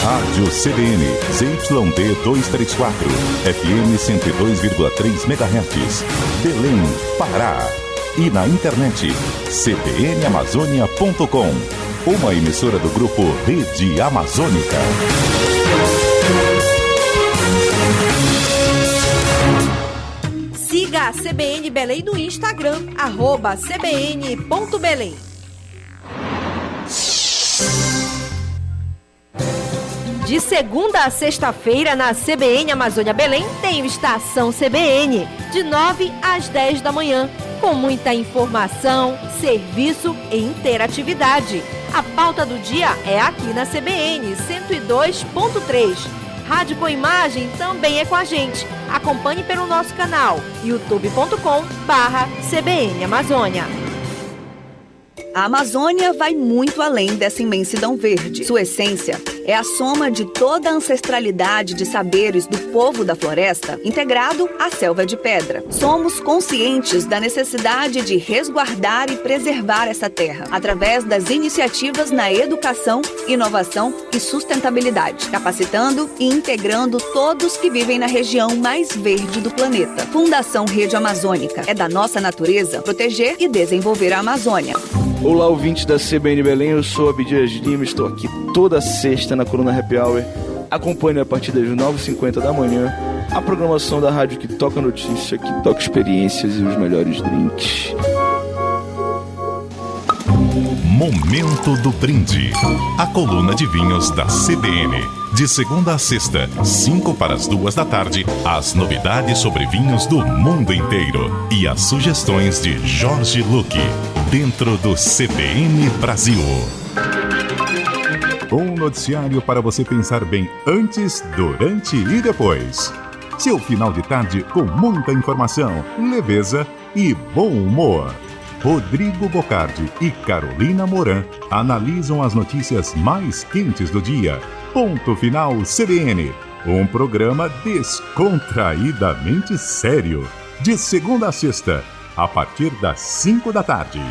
Rádio CBN, ZYD 234, FM 102,3 MHz, Belém, Pará. E na internet, cbnamazônia.com, uma emissora do grupo Rede Amazônica. Siga a CBN Belém no Instagram, @cbn.belém. De segunda a sexta-feira, na CBN Amazônia Belém, tem o Estação CBN, de 9 às 10 da manhã, com muita informação, serviço e interatividade. A pauta do dia é aqui na CBN 102.3. Rádio com imagem também é com a gente. Acompanhe pelo nosso canal youtube.com/CBN Amazônia. A Amazônia vai muito além dessa imensidão verde. Sua essência é a soma de toda a ancestralidade de saberes do povo da floresta, integrado à selva de pedra. Somos conscientes da necessidade de resguardar e preservar essa terra, através das iniciativas na educação, inovação e sustentabilidade, capacitando e integrando todos que vivem na região mais verde do planeta. Fundação Rede Amazônica. É da nossa natureza proteger e desenvolver a Amazônia. Olá, ouvintes da CBN Belém, eu sou Abdias Lima, estou aqui toda sexta na coluna Happy Hour. Acompanhe a partir das 9h50 da manhã a programação da rádio que toca notícia, que toca experiências e os melhores drinks. Momento do Brinde, a coluna de vinhos da CBN. De segunda a sexta, 5 para as 2 da tarde, as novidades sobre vinhos do mundo inteiro e as sugestões de Jorge Luque, dentro do CBN Brasil. Um noticiário para você pensar bem antes, durante e depois. Seu final de tarde com muita informação, leveza e bom humor. Rodrigo Bocardi e Carolina Moran analisam as notícias mais quentes do dia. Ponto Final CBN, um programa descontraídamente sério. De segunda a sexta, a partir das 5 da tarde.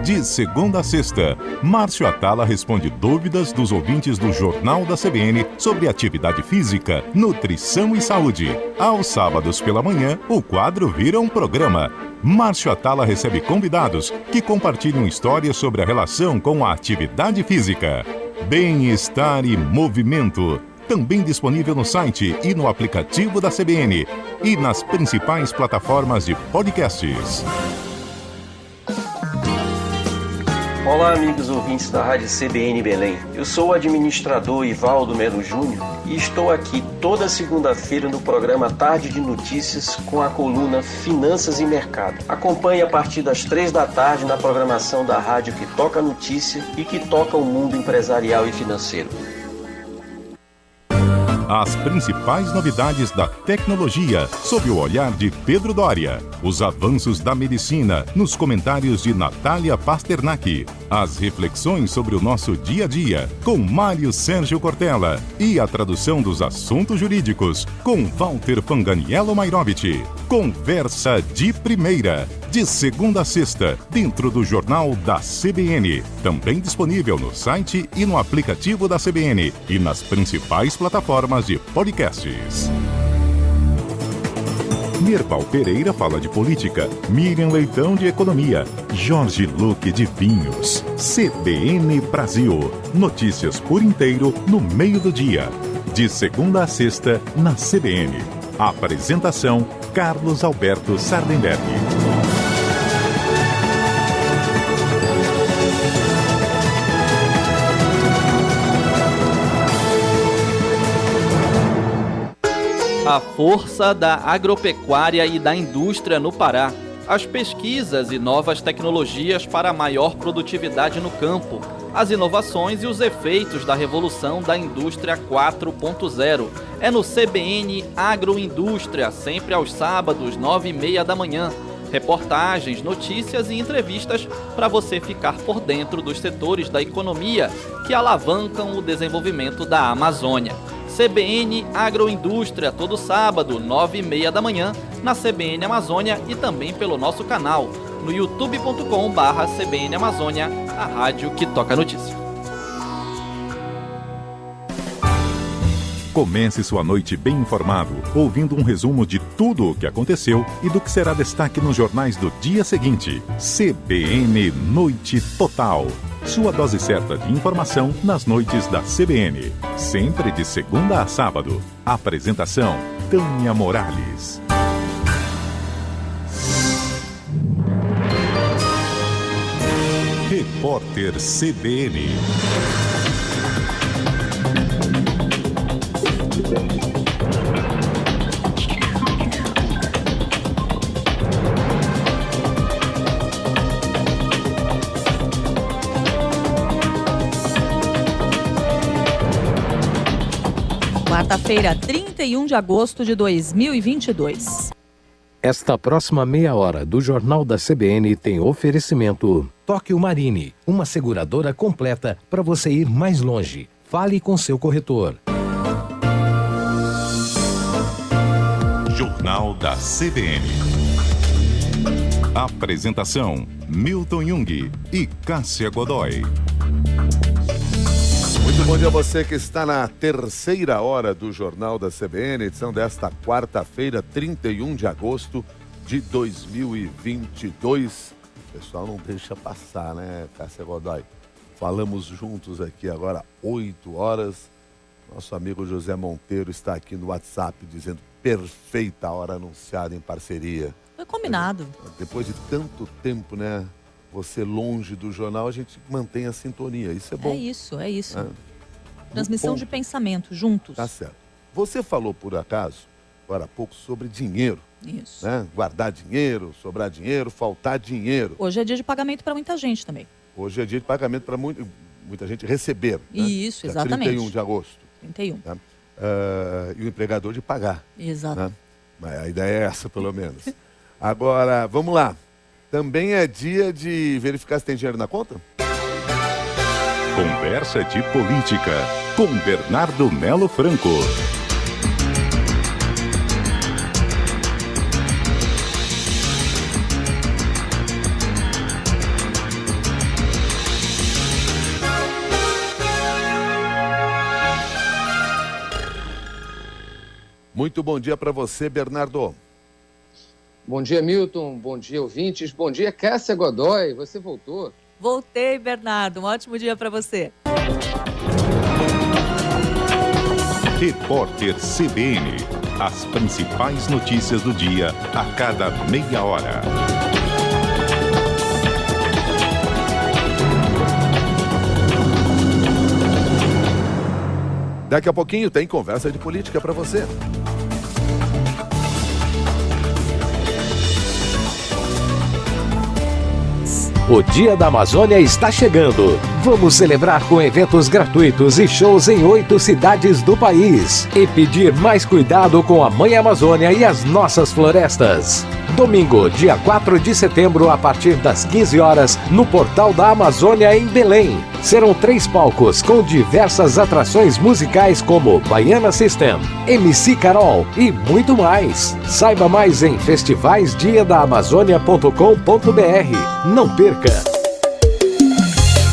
De segunda a sexta, Márcio Atala responde dúvidas dos ouvintes do Jornal da CBN sobre atividade física, nutrição e saúde. Aos sábados pela manhã, o quadro vira um programa. Márcio Atala recebe convidados que compartilham histórias sobre a relação com a atividade física. Bem-estar e movimento. Também disponível no site e no aplicativo da CBN e nas principais plataformas de podcasts. Olá, amigos ouvintes da Rádio CBN Belém. Eu sou o administrador Ivaldo Melo Júnior e estou aqui toda segunda-feira no programa Tarde de Notícias com a coluna Finanças e Mercado. Acompanhe a partir das 3 da tarde na programação da rádio que toca a notícia e que toca o mundo empresarial e financeiro. As principais novidades da tecnologia, sob o olhar de Pedro Doria. Os avanços da medicina, nos comentários de Natália Pasternak. As reflexões sobre o nosso dia a dia, com Mário Sérgio Cortella. E a tradução dos assuntos jurídicos, com Walter Fanganiello Mairovich. Conversa de primeira, de segunda a sexta, dentro do Jornal da CBN. Também disponível no site e no aplicativo da CBN e nas principais plataformas de podcasts. Mirval Pereira fala de política, Miriam Leitão de economia, Jorge Luque de vinhos. CBN Brasil. Notícias por inteiro no meio do dia. De segunda a sexta, na CBN. Apresentação: Carlos Alberto Sardenberg. A força da agropecuária e da indústria no Pará. As pesquisas e novas tecnologias para maior produtividade no campo. As inovações e os efeitos da revolução da indústria 4.0. É no CBN Agroindústria, sempre aos sábados, 9h30 da manhã. Reportagens, notícias e entrevistas para você ficar por dentro dos setores da economia que alavancam o desenvolvimento da Amazônia. CBN Agroindústria, todo sábado, 9h30 da manhã, na CBN Amazônia e também pelo nosso canal no youtube.com/CBN Amazônia, a rádio que toca notícia. Comece sua noite bem informado, ouvindo um resumo de tudo o que aconteceu e do que será destaque nos jornais do dia seguinte. CBN Noite Total. Sua dose certa de informação nas noites da CBN. Sempre de segunda a sábado. Apresentação: Tânia Morales. Repórter CBN. Quarta-feira, 31 de agosto de 2022. Esta próxima meia hora do Jornal da CBN tem oferecimento Tóquio Marine, uma seguradora completa para você ir mais longe. Fale com seu corretor. Jornal da CBN. Apresentação: Milton Jung e Cássia Godoy. Muito bom dia a você que está na terceira hora do Jornal da CBN, edição desta quarta-feira, 31 de agosto de 2022. O pessoal não deixa passar, né, Cássia Godoy? Falamos juntos aqui agora, 8 horas. Nosso amigo José Monteiro está aqui no WhatsApp dizendo perfeita hora anunciada em parceria. Foi combinado. Depois de tanto tempo, né? Você longe do jornal, a gente mantém a sintonia. Isso é bom. É isso. Transmissão de pensamento, juntos. Tá certo. Você falou, por acaso, agora há pouco, sobre dinheiro. Isso. Né? Guardar dinheiro, sobrar dinheiro, faltar dinheiro. Hoje é dia de pagamento para muita gente também. Hoje é dia de pagamento para muita gente receber. Né? Isso, exatamente. 31 de agosto. 31. Né? E o empregador de pagar. Exato. Né? Mas a ideia é essa, pelo menos. Agora, vamos lá. Também é dia de verificar se tem dinheiro na conta? Conversa de Política, com Bernardo Melo Franco. Muito bom dia para você, Bernardo. Bom dia, Milton. Bom dia, ouvintes. Bom dia, Cássia Godoy. Você voltou? Voltei, Bernardo. Um ótimo dia para você. Repórter CBN. As principais notícias do dia a cada meia hora. Daqui a pouquinho tem conversa de política para você. O Dia da Amazônia está chegando. Vamos celebrar com eventos gratuitos e shows em 8 cidades do país. E pedir mais cuidado com a Mãe Amazônia e as nossas florestas. Domingo, dia 4 de setembro, a partir das 15 horas, no Portal da Amazônia, em Belém. Serão 3 palcos com diversas atrações musicais como Baiana System, MC Carol e muito mais. Saiba mais em festivaisdiadaamazônia.com.br. Não perca!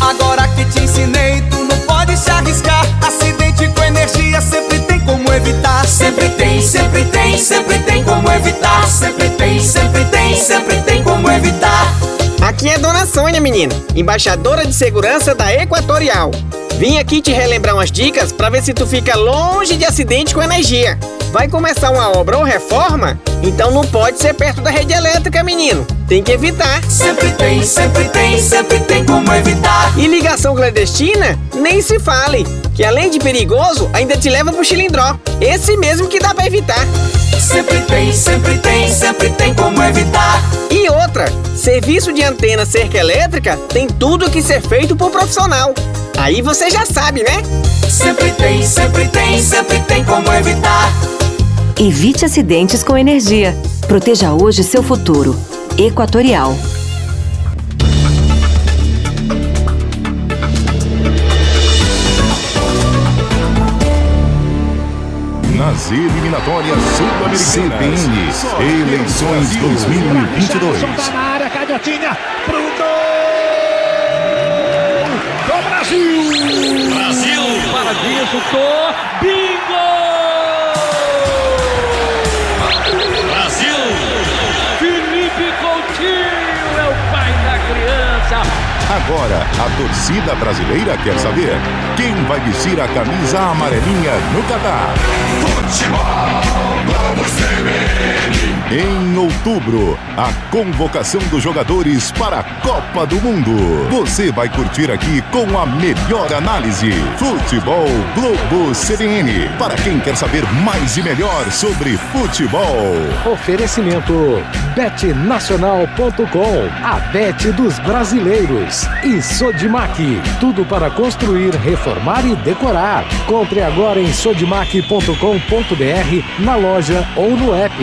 Agora que te ensinei, tu não pode se arriscar. Acidente com energia sempre tem como evitar. Sempre tem, sempre tem, sempre tem como evitar. Sempre tem, sempre tem, sempre tem como evitar. Aqui é Dona Sônia, menino, embaixadora de segurança da Equatorial. Vim aqui te relembrar umas dicas pra ver se tu fica longe de acidente com energia. Vai começar uma obra ou reforma? Então não pode ser perto da rede elétrica, menino. Tem que evitar. Sempre tem, sempre tem, sempre tem como evitar. E ligação clandestina? Nem se fale, que além de perigoso, ainda te leva pro chilindró. Esse mesmo que dá pra evitar. Sempre tem, sempre tem, sempre tem como evitar. E outra, serviço de antena cerca elétrica tem tudo que ser feito por profissional. Aí você já sabe, né? Sempre tem, sempre tem, sempre tem como evitar. Evite acidentes com energia. Proteja hoje seu futuro. Equatorial. nas eliminatórias sul-americanas. CBN, eleições 2022. Na área, Cadiotinha, pro gol do Brasil! Brasil! Paradinha, chutou, bingo! Brasil! Felipe Coutinho é o pai da criança! Agora, a torcida brasileira quer saber quem vai vestir a camisa amarelinha no Catar. Em outubro, a convocação dos jogadores para a Copa do Mundo. Você vai curtir aqui com a melhor análise. Futebol Globo CBN. Para quem quer saber mais e melhor sobre futebol. Oferecimento betnacional.com, a bet dos brasileiros. E Sodimac, tudo para construir, reformar e decorar. Compre agora em sodimac.com.br, na loja ou no app.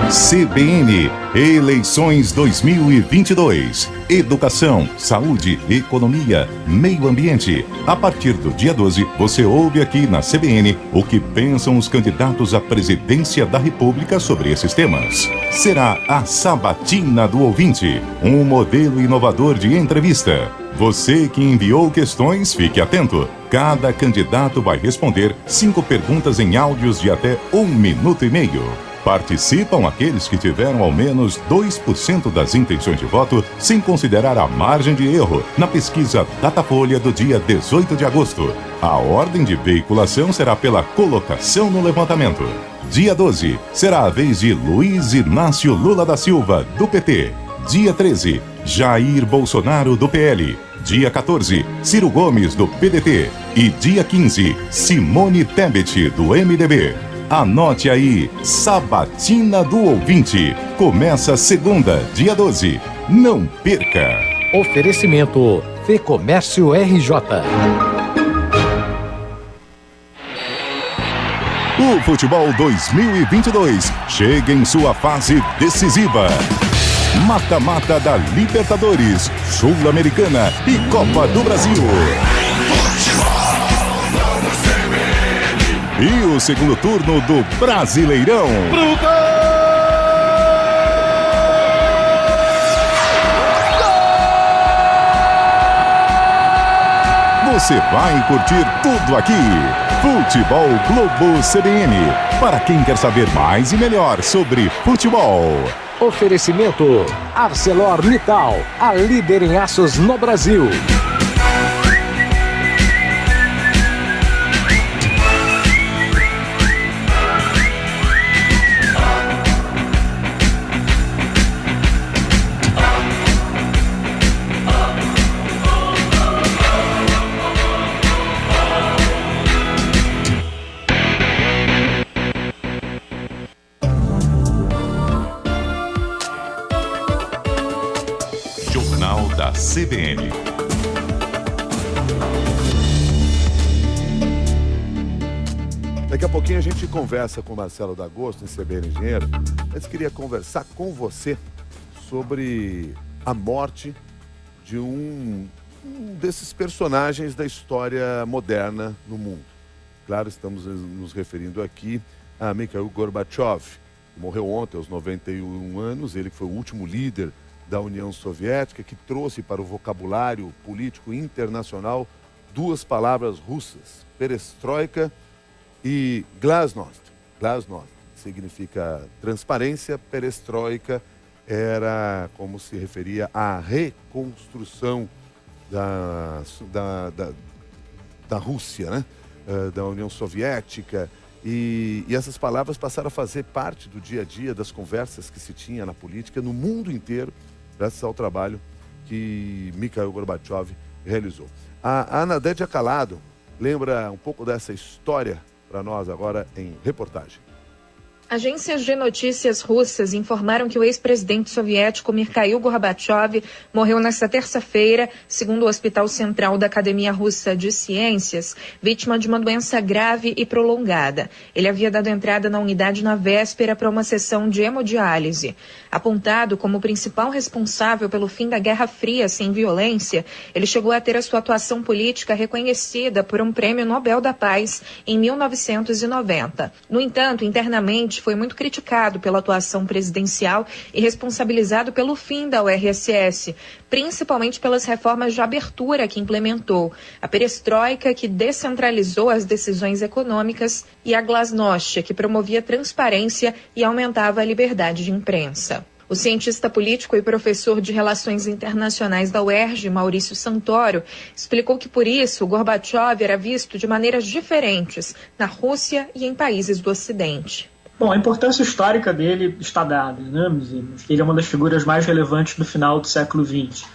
CBN, eleições 2022. Educação, saúde, economia, meio ambiente. A partir do dia 12, você ouve aqui na CBN o que pensam os candidatos à presidência da República sobre esses temas. Será a Sabatina do Ouvinte, um modelo inovador de entrevista. Você que enviou questões, fique atento. Cada candidato vai responder 5 perguntas em áudios de até 1 minuto e meio. Participam aqueles que tiveram ao menos 2% das intenções de voto, sem considerar a margem de erro, na pesquisa Datafolha do dia 18 de agosto. A ordem de veiculação será pela colocação no levantamento. Dia 12, será a vez de Luiz Inácio Lula da Silva, do PT. Dia 13, Jair Bolsonaro, do PL. Dia 14, Ciro Gomes, do PDT. E dia 15, Simone Tebet, do MDB. Anote aí, Sabatina do Ouvinte. Começa segunda, dia 12. Não perca! Oferecimento Fecomércio RJ. O futebol 2022 chega em sua fase decisiva. Mata-mata da Libertadores, Sul-Americana e Copa do Brasil. E o segundo turno do Brasileirão. Você vai curtir tudo aqui. Futebol Globo CBN. Para quem quer saber mais e melhor sobre futebol. Oferecimento ArcelorMittal, a líder em aços no Brasil. Jornal da CBN. Daqui a pouquinho a gente conversa com o Marcelo D'Agosto, em CBN Engenheiro. Mas queria conversar com você sobre a morte de um desses personagens da história moderna no mundo. Claro, estamos nos referindo aqui a Mikhail Gorbachev, que morreu ontem aos 91 anos. Ele foi o último líder da União Soviética, que trouxe para o vocabulário político internacional 2 palavras russas, perestroika e glasnost. Glasnost significa transparência, perestroika era como se referia à reconstrução da Rússia, né? Da União Soviética. E essas palavras passaram a fazer parte do dia a dia das conversas que se tinha na política no mundo inteiro, graças ao trabalho que Mikhail Gorbachev realizou. A Ana Dédia Calado lembra um pouco dessa história para nós agora em reportagem. Agências de notícias russas informaram que o ex-presidente soviético Mikhail Gorbachev morreu nesta terça-feira, segundo o Hospital Central da Academia Russa de Ciências, vítima de uma doença grave e prolongada. Ele havia dado entrada na unidade na véspera para uma sessão de hemodiálise. Apontado como o principal responsável pelo fim da Guerra Fria sem violência, ele chegou a ter a sua atuação política reconhecida por um Prêmio Nobel da Paz em 1990. No entanto, internamente, foi muito criticado pela atuação presidencial e responsabilizado pelo fim da URSS, principalmente pelas reformas de abertura que implementou, a perestroika, que descentralizou as decisões econômicas, e a glasnost, que promovia transparência e aumentava a liberdade de imprensa. O cientista político e professor de Relações Internacionais da UERJ, Maurício Santoro, explicou que, por isso, Gorbachev era visto de maneiras diferentes na Rússia e em países do Ocidente. Bom, a importância histórica dele está dada, né? Ele é uma das figuras mais relevantes do final do século XX.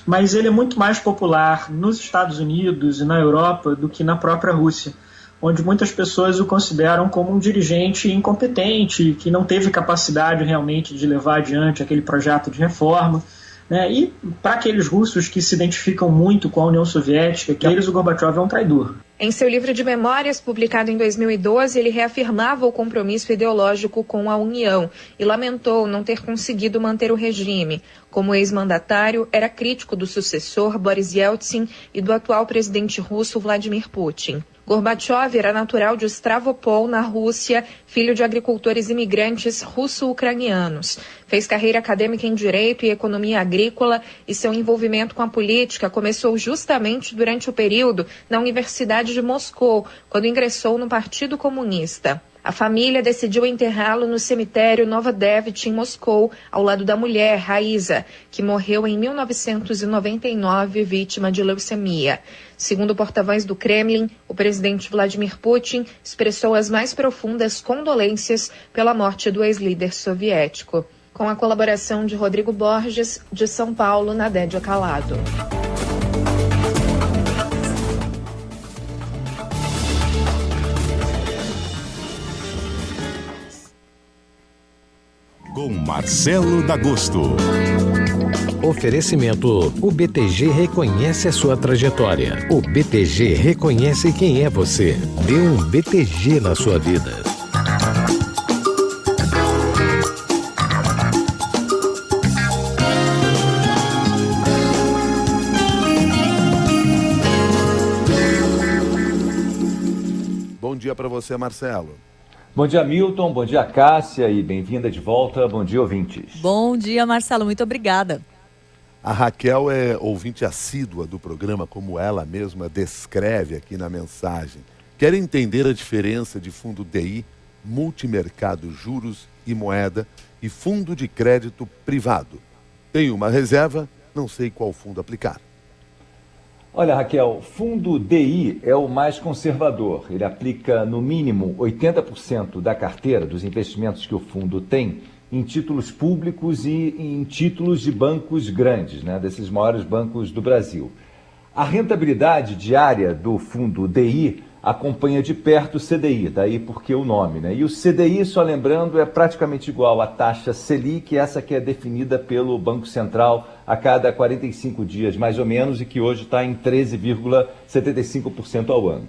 Mas ele é muito mais popular nos Estados Unidos e na Europa do que na própria Rússia, onde muitas pessoas o consideram como um dirigente incompetente, que não teve capacidade realmente de levar adiante aquele projeto de reforma. Né? E para aqueles russos que se identificam muito com a União Soviética, que eles, o Gorbachev é um traidor. Em seu livro de memórias, publicado em 2012, ele reafirmava o compromisso ideológico com a União e lamentou não ter conseguido manter o regime. Como ex-mandatário, era crítico do sucessor, Boris Yeltsin, e do atual presidente russo, Vladimir Putin. Gorbachev era natural de Stavropol, na Rússia, filho de agricultores imigrantes russo-ucranianos. Fez carreira acadêmica em Direito e Economia Agrícola e seu envolvimento com a política começou justamente durante o período na Universidade de Moscou, quando ingressou no Partido Comunista. A família decidiu enterrá-lo no cemitério Novodevichy, em Moscou, ao lado da mulher, Raíza, que morreu em 1999 vítima de leucemia. Segundo porta-voz do Kremlin, o presidente Vladimir Putin expressou as mais profundas condolências pela morte do ex-líder soviético. Com a colaboração de Rodrigo Borges, de São Paulo, Nadédia Calado. Com Marcelo D'Agosto. Oferecimento: o BTG reconhece a sua trajetória. O BTG reconhece quem é você. Dê um BTG na sua vida. Bom dia para você, Marcelo. Bom dia, Milton. Bom dia, Cássia. E bem-vinda de volta. Bom dia, ouvintes. Bom dia, Marcelo. Muito obrigada. A Raquel é ouvinte assídua do programa, como ela mesma descreve aqui na mensagem. Quer entender a diferença de fundo DI, multimercado juros e moeda e fundo de crédito privado. Tenho uma reserva, não sei qual fundo aplicar. Olha, Raquel, fundo DI é o mais conservador. Ele aplica no mínimo 80% da carteira dos investimentos que o fundo tem em títulos públicos e em títulos de bancos grandes, né, desses maiores bancos do Brasil. A rentabilidade diária do fundo DI acompanha de perto o CDI, daí porque o nome, né? E o CDI, só lembrando, é praticamente igual à taxa Selic, essa que é definida pelo Banco Central a cada 45 dias, mais ou menos, e que hoje está em 13,75% ao ano.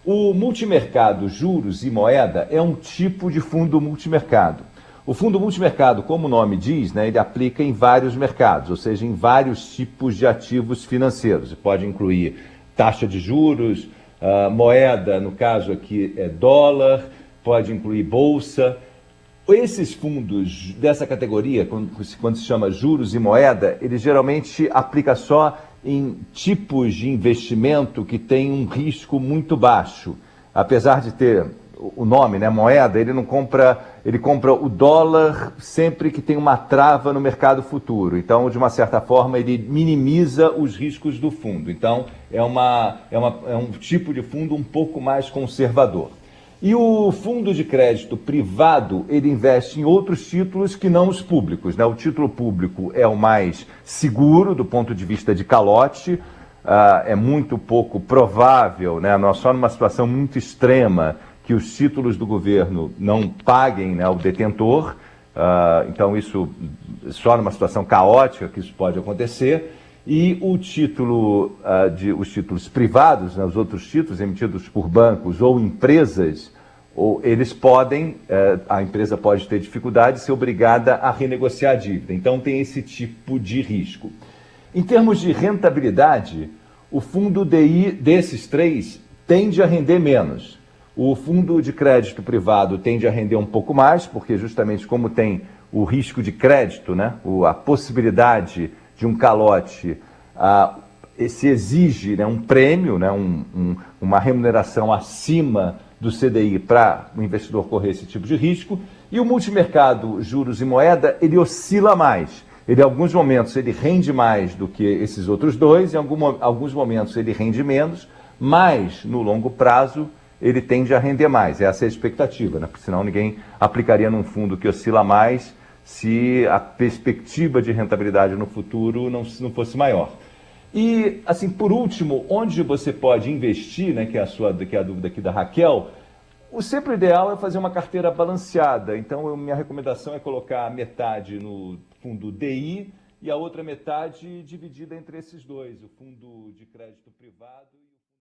O multimercado juros e moeda é um tipo de fundo multimercado. O fundo multimercado, como o nome diz, né, ele aplica em vários mercados, ou seja, em vários tipos de ativos financeiros. Pode incluir taxa de juros, moeda, no caso aqui é dólar, pode incluir bolsa. Esses fundos dessa categoria, quando se chama juros e moeda, ele geralmente aplica só em tipos de investimento que tem um risco muito baixo. Apesar de ter o nome, né, moeda, ele compra o dólar sempre que tem uma trava no mercado futuro. Então, de uma certa forma, ele minimiza os riscos do fundo. Então, é um tipo de fundo um pouco mais conservador. E o fundo de crédito privado, ele investe em outros títulos que não os públicos, né? O título público é o mais seguro do ponto de vista de calote. É muito pouco provável, né? Nós só numa situação muito extrema que os títulos do governo não paguem, né, ao detentor. Então isso só numa situação caótica que isso pode acontecer. E o título, os títulos privados, né, os outros títulos emitidos por bancos ou empresas, eles podem, a empresa pode ter dificuldade de ser obrigada a renegociar a dívida. Então tem esse tipo de risco. Em termos de rentabilidade, o fundo DI desses três tende a render menos. O fundo de crédito privado tende a render um pouco mais, porque justamente como tem o risco de crédito, né, a possibilidade de um calote, se exige, né, um prêmio, né, uma remuneração acima do CDI para o investidor correr esse tipo de risco. E o multimercado juros e moeda, ele oscila mais. Ele, em alguns momentos, ele rende mais do que esses outros dois, em alguns momentos ele rende menos, mas no longo prazo ele tende a render mais. Essa é a expectativa, né? Porque senão ninguém aplicaria num fundo que oscila mais se a perspectiva de rentabilidade no futuro não fosse maior. E, assim, por último, onde você pode investir, né, que é a dúvida aqui da Raquel, o sempre ideal é fazer uma carteira balanceada. Então, minha recomendação é colocar a metade no fundo DI e a outra metade dividida entre esses dois, o fundo de crédito privado e